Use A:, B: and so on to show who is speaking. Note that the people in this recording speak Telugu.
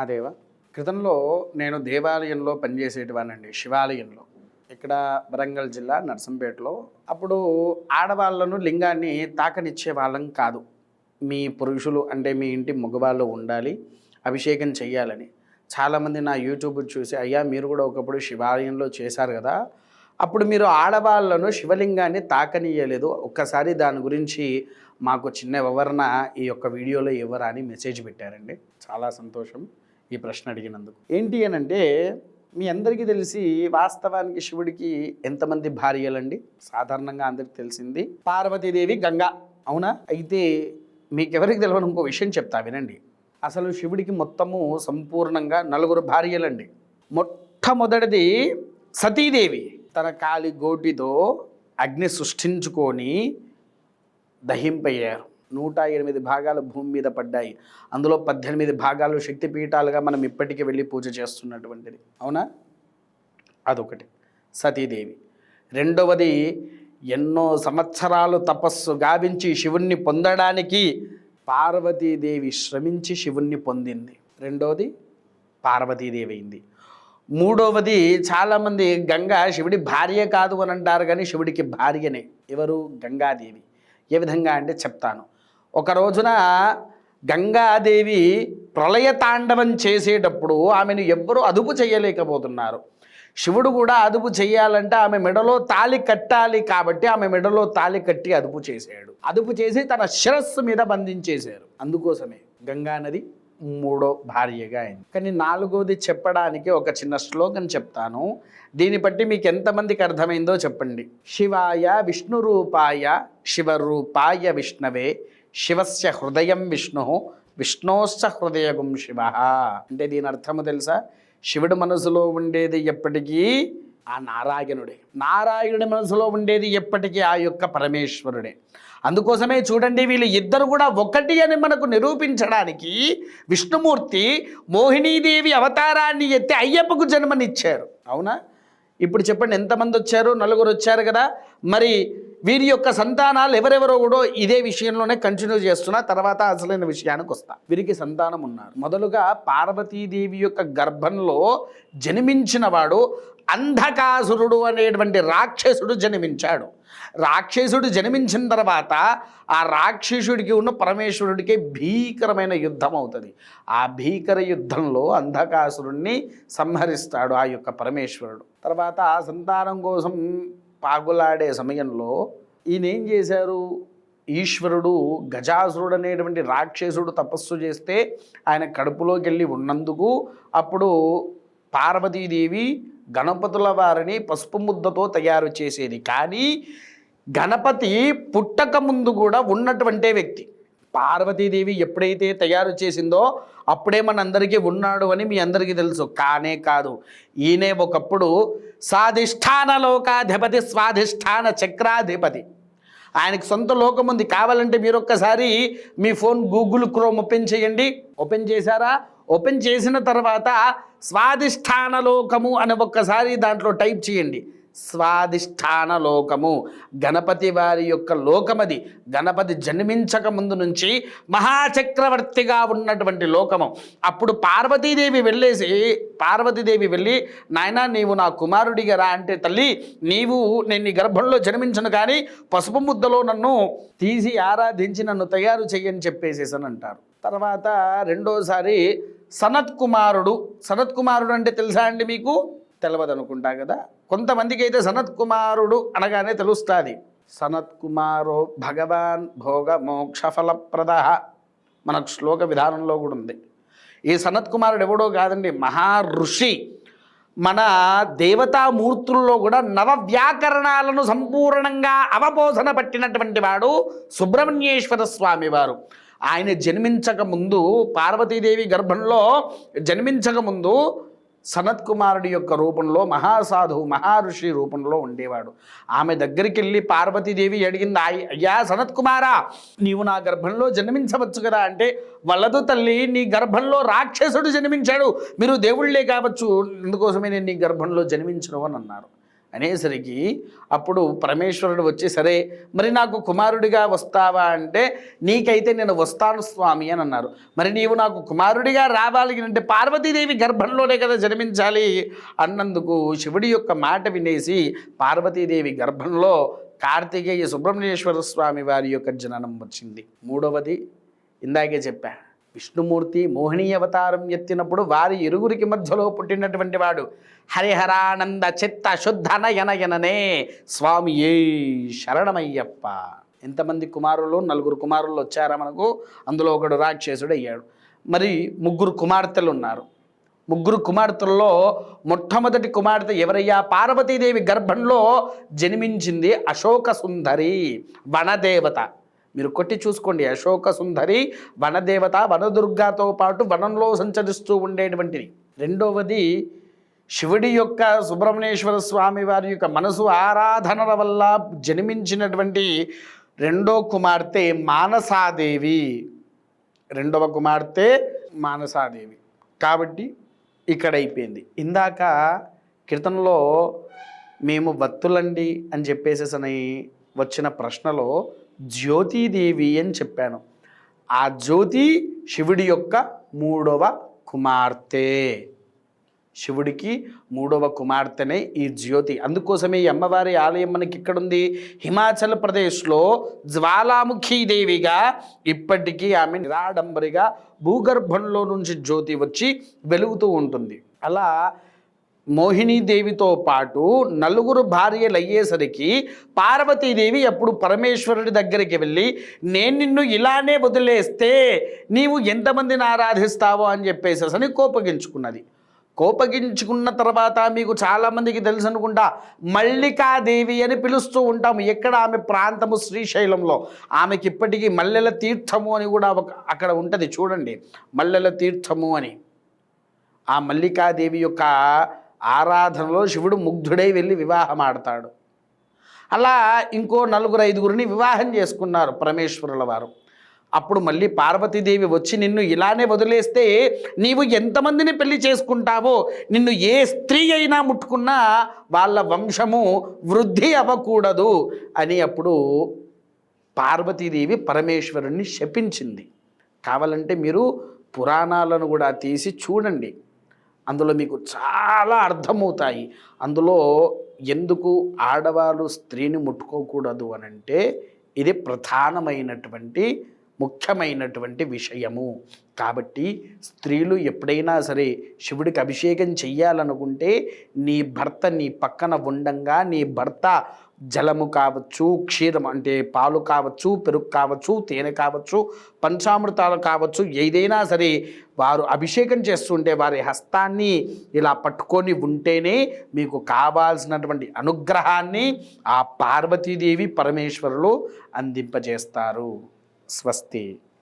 A: మహాదేవ. క్రితంలో నేను దేవాలయంలో పనిచేసేటివానండి, శివాలయంలో. ఇక్కడ వరంగల్ జిల్లా నర్సంపేటలో. అప్పుడు ఆడవాళ్ళను లింగాన్ని తాకనిచ్చే వాళ్ళం కాదు. మీ పురుషులు అంటే మీ ఇంటి మగవాళ్ళు ఉండాలి, అభిషేకం చెయ్యాలని. చాలామంది నా యూట్యూబ్ చూసి, అయ్యా మీరు కూడా ఒకప్పుడు శివాలయంలో చేశారు కదా, అప్పుడు మీరు ఆడవాళ్ళను శివలింగాన్ని తాకనీయలేదు, ఒక్కసారి దాని గురించి మాకు చిన్న వివరణ ఈ యొక్క వీడియోలో ఇవ్వరా అని మెసేజ్ పెట్టారండి. చాలా సంతోషం ఈ ప్రశ్న అడిగినందుకు. ఏంటి అని అంటే, మీ అందరికీ తెలిసి వాస్తవానికి శివుడికి ఎంతమంది భార్యలండి? సాధారణంగా అందరికి తెలిసింది పార్వతీదేవి, గంగా, అవునా? అయితే మీకెవరికి తెలియని ఇంకో విషయం చెప్తా వినండి. అసలు శివుడికి మొత్తము సంపూర్ణంగా 4 భార్యలండి. మొట్టమొదటిది సతీదేవి. తన కాలి గోటితో అగ్ని సృష్టించుకొని దహింపయ్యారు. 108 భాగాలు భూమి మీద పడ్డాయి. అందులో 18 భాగాలు శక్తిపీఠాలుగా మనం ఇప్పటికీ వెళ్ళి పూజ చేస్తున్నటువంటిది, అవునా? అదొకటి సతీదేవి. రెండవది, ఎన్నో సంవత్సరాలు తపస్సు గావించి శివుణ్ణి పొందడానికి పార్వతీదేవి శ్రమించి శివుణ్ణి పొందింది. రెండవది పార్వతీదేవి అయింది. మూడవది, చాలామంది గంగా శివుడి భార్య కాదు అని అంటారు, కానీ శివుడికి భార్యనే. ఎవరు? గంగాదేవి. ఏ విధంగా అంటే చెప్తాను. ఒక రోజున గంగాదేవి ప్రళయ తాండవం చేసేటప్పుడు ఆమెను ఎవ్వరూ అదుపు చేయలేకపోతున్నారు. శివుడు కూడా అదుపు చేయాలంటే ఆమె మెడలో తాళి కట్టాలి, కాబట్టి ఆమె మెడలో తాళి కట్టి అదుపు చేశాడు. అదుపు చేసి తన శిరస్సు మీద బంధించేశారు. అందుకోసమే గంగా నది 3వ భార్యగా అయింది. కానీ 4వది చెప్పడానికి ఒక చిన్న శ్లోకం చెప్తాను. దీన్ని బట్టి మీకు ఎంతమందికి అర్థమైందో చెప్పండి. శివాయ విష్ణు రూపాయ శివరూపాయ విష్ణవే శివస్య హృదయం విష్ణు విష్ణోశ్చ హృదయగుం శివ. అంటే దీని అర్థము తెలుసా? శివుడి మనసులో ఉండేది ఎప్పటికీ ఆ నారాయణుడే, నారాయణుడి మనసులో ఉండేది ఎప్పటికీ ఆ యొక్క పరమేశ్వరుడే. అందుకోసమే చూడండి, వీళ్ళు ఇద్దరు కూడా ఒకటి అని మనకు నిరూపించడానికి విష్ణుమూర్తి మోహినీదేవి అవతారాన్ని ఎత్తి అయ్యప్పకు జన్మనిచ్చారు, అవునా? ఇప్పుడు చెప్పండి, ఎంతమంది వచ్చారు? 4 వచ్చారు కదా. మరి వీరి యొక్క సంతానాలు ఎవరెవరో కూడా ఇదే విషయంలోనే కంటిన్యూ చేస్తున్నా, తర్వాత అసలైన విషయానికి వస్తా. వీరికి సంతానం ఉన్నారు. మొదలుగా పార్వతీదేవి యొక్క గర్భంలో జన్మించిన వాడు అంధకాసురుడు అనేటువంటి రాక్షసుడు జన్మించాడు. రాక్షసుడు జన్మించిన తర్వాత ఆ రాక్షసుడికి ఉన్న పరమేశ్వరుడికి భీకరమైన యుద్ధం అవుతుంది. ఆ భీకర యుద్ధంలో అంధకాసురుణ్ణి సంహరిస్తాడు ఆ యొక్క పరమేశ్వరుడు. తర్వాత ఆ సంతానం కోసం పాగులాడే సమయంలో ఈయన ఏం చేశారు? ఈశ్వరుడు గజాసురుడు అనేటువంటి రాక్షసుడు తపస్సు చేస్తే ఆయన కడుపులోకి వెళ్ళి ఉన్నందుకు అప్పుడు పార్వతీదేవి గణపతుల వారిని పసుపు ముద్దతో తయారు చేసేది. కానీ గణపతి పుట్టక ముందు కూడా ఉన్నటువంటి వ్యక్తి. పార్వతీదేవి ఎప్పుడైతే తయారు చేసిందో అప్పుడే మనందరికీ ఉన్నాడు అని మీ అందరికీ తెలుసు. కానే కాదు, ఈయనే ఒకప్పుడు స్వాధిష్టాన లోకాధిపతి, స్వాధిష్టాన చక్రాధిపతి. ఆయనకు సొంత లోకం ఉంది. కావాలంటే మీరు ఒక్కసారి మీ ఫోన్ గూగుల్ క్రోమ్ ఓపెన్ చేయండి. ఓపెన్ చేశారా? ఓపెన్ చేసిన తర్వాత స్వాధిష్టాన లోకము అని ఒక్కసారి దాంట్లో టైప్ చేయండి. స్వాధిష్టాన లోకము గణపతి వారి యొక్క లోకమది. గణపతి జన్మించక ముందు నుంచి మహాచక్రవర్తిగా ఉన్నటువంటి లోకము. అప్పుడు పార్వతీదేవి వెళ్ళి, నాయనా నీవు నా కుమారుడిగా రా అంటే, తల్లి నేను నీ గర్భంలో జన్మించను, కానీ పసుపు ముద్దలో నన్ను తీసి ఆరాధించి నన్ను తయారు చెయ్యని చెప్పేసేసని అంటారు. తర్వాత రెండోసారి సనత్ కుమారుడు అంటే తెలుసా అండి మీకు? తెలియదు అనుకుంటా కదా. కొంతమందికి అయితే సనత్ కుమారుడు అనగానే తెలుస్తుంది. సనత్ కుమారో భగవాన్ భోగ మోక్ష ఫలప్రద మనకు శ్లోక విధానంలో కూడా ఉంది. ఈ సనత్ కుమారుడు ఎవడో కాదండి, మహా ఋషి. మన దేవతామూర్తుల్లో కూడా నవవ్యాకరణాలను సంపూర్ణంగా అవబోధన పట్టినటువంటి వాడు సుబ్రహ్మణ్యేశ్వర స్వామి వారు. ఆయన జన్మించక ముందు, పార్వతీదేవి గర్భంలో జన్మించక ముందు సనత్ కుమారుడి యొక్క రూపంలో మహాసాధువు, మహర్షి రూపంలో ఉండేవాడు. ఆమె దగ్గరికి వెళ్ళి పార్వతీదేవి అడిగింది, అయ్యా సనత్ కుమారా, నీవు నా గర్భంలో జన్మించవచ్చు కదా అంటే, వల్లదు తల్లి, నీ గర్భంలో రాక్షసుడు జన్మించాడు, మీరు దేవుళ్ళే కావచ్చు, అందుకోసమే నేను నీ గర్భంలో జన్మించను అని అన్నారు. అనేసరికి అప్పుడు పరమేశ్వరుడు వచ్చి, సరే మరి నాకు కుమారుడిగా వస్తావా అంటే, నీకైతే నేను వస్తాను స్వామి అని అన్నారు. మరి నీవు నాకు కుమారుడిగా రావాలి అంటే పార్వతీదేవి గర్భంలోనే కదా జన్మించాలి అన్నందుకు శివుడి యొక్క మాట వినేసి పార్వతీదేవి గర్భంలో కార్తికేయ సుబ్రహ్మణ్యేశ్వర స్వామి వారి యొక్క జననం వచ్చింది. మూడవది ఇందాకే చెప్పా, విష్ణుమూర్తి మోహిని అవతారం ఎత్తినప్పుడు వారి ఇరుగురికి మధ్యలో పుట్టినటువంటి వాడు హరిహరానంద చిత్త శుద్ధ నయనయననే స్వామి ఏ శరణమయ్యప్ప. ఎంతమంది కుమారులు? 4 కుమారులు వచ్చారా మనకు. అందులో ఒకడు రాక్షసుడు అయ్యాడు. మరి 3 కుమార్తెలు ఉన్నారు. 3 కుమార్తెల్లో మొట్టమొదటి కుమార్తె ఎవరయ్యా? పార్వతీదేవి గర్భంలో జన్మించింది అశోక సుందరి వనదేవత. మీరు కొట్టి చూసుకోండి, అశోక సుందరి వనదేవత, వనదుర్గాతో పాటు వనంలో సంచరిస్తూ ఉండేటువంటిది. రెండవది శివుడి యొక్క సుబ్రహ్మణ్యేశ్వర స్వామి వారి యొక్క మనసు ఆరాధనల వల్ల జన్మించినటువంటి రెండో కుమార్తె మానసాదేవి. రెండవ కుమార్తె మానసాదేవి. కాబట్టి ఇక్కడ అయిపోయింది. ఇందాక కీర్తనలో మేము వత్తులండి అని చెప్పేసేసని వచ్చిన ప్రశ్నలో జ్యోతిదేవి అని చెప్పాను. ఆ జ్యోతి శివుడి యొక్క 3వ కుమార్తె. శివుడికి 3వ కుమార్తెనే ఈ జ్యోతి. అందుకోసమే ఈ అమ్మవారి ఆలయం మనకి ఇక్కడుంది, హిమాచల్ ప్రదేశ్లో జ్వాలాముఖీదేవిగా ఇప్పటికీ ఆమె నిరాడంబరిగా భూగర్భంలో నుంచి జ్యోతి వచ్చి వెలుగుతూ ఉంటుంది. అలా మోహినీదేవితో పాటు 4 భార్యలు అయ్యేసరికి పార్వతీదేవి అప్పుడు పరమేశ్వరుడి దగ్గరికి వెళ్ళి, నేను నిన్ను ఇలానే వదిలేస్తే నీవు ఎంతమందిని ఆరాధిస్తావో అని చెప్పేసేసని కోపగించుకున్నది. కోపగించుకున్న తర్వాత మీకు చాలామందికి తెలుసు అనుకుంటా, మల్లికాదేవి అని పిలుస్తూ ఉంటాము. ఎక్కడ? ఆమె ప్రాంతము శ్రీశైలంలో. ఆమెకి ఇప్పటికీ మల్లెల తీర్థము అని కూడా అక్కడ ఉంటుంది చూడండి, మల్లెల తీర్థము అని. ఆ మల్లికాదేవి యొక్క ఆరాధనలో శివుడు ముగ్ధుడై వెళ్ళి వివాహం ఆడతాడు. అలా ఇంకో 4-5 వివాహం చేసుకున్నారు పరమేశ్వరుల వారు. అప్పుడు మళ్ళీ పార్వతీదేవి వచ్చి, నిన్ను ఇలానే వదిలేస్తే నీవు ఎంతమందిని పెళ్లి చేసుకుంటావో, నిన్ను ఏ స్త్రీ అయినా ముట్టుకున్నా వాళ్ళ వంశము వృద్ధి అవ్వకూడదు అని అప్పుడు పార్వతీదేవి పరమేశ్వరుణ్ణి శపించింది. కావాలంటే మీరు పురాణాలను కూడా తీసి చూడండి, అందులో మీకు చాలా అర్థమవుతాయి. అందులో ఎందుకు ఆడవాళ్ళు స్త్రీని ముట్టుకోకూడదు అనంటే ఇది ప్రధానమైనటువంటి ముఖ్యమైనటువంటి విషయము. కాబట్టి స్త్రీలు ఎప్పుడైనా సరే శివుడికి అభిషేకం చెయ్యాలనుకుంటే నీ భర్త నీ పక్కన ఉండంగా, నీ భర్త జలము కావచ్చు, క్షీరం అంటే పాలు కావచ్చు, పెరుగు కావచ్చు, తేనె కావచ్చు, పంచామృతాలు కావచ్చు, ఏదైనా సరే వారు అభిషేకం చేస్తుంటే వారి హస్తాన్ని ఇలా పట్టుకొని ఉంటేనే మీకు కావాల్సినటువంటి అనుగ్రహాన్ని ఆ పార్వతీదేవి పరమేశ్వరులు అందింపజేస్తారు. స్వస్తి.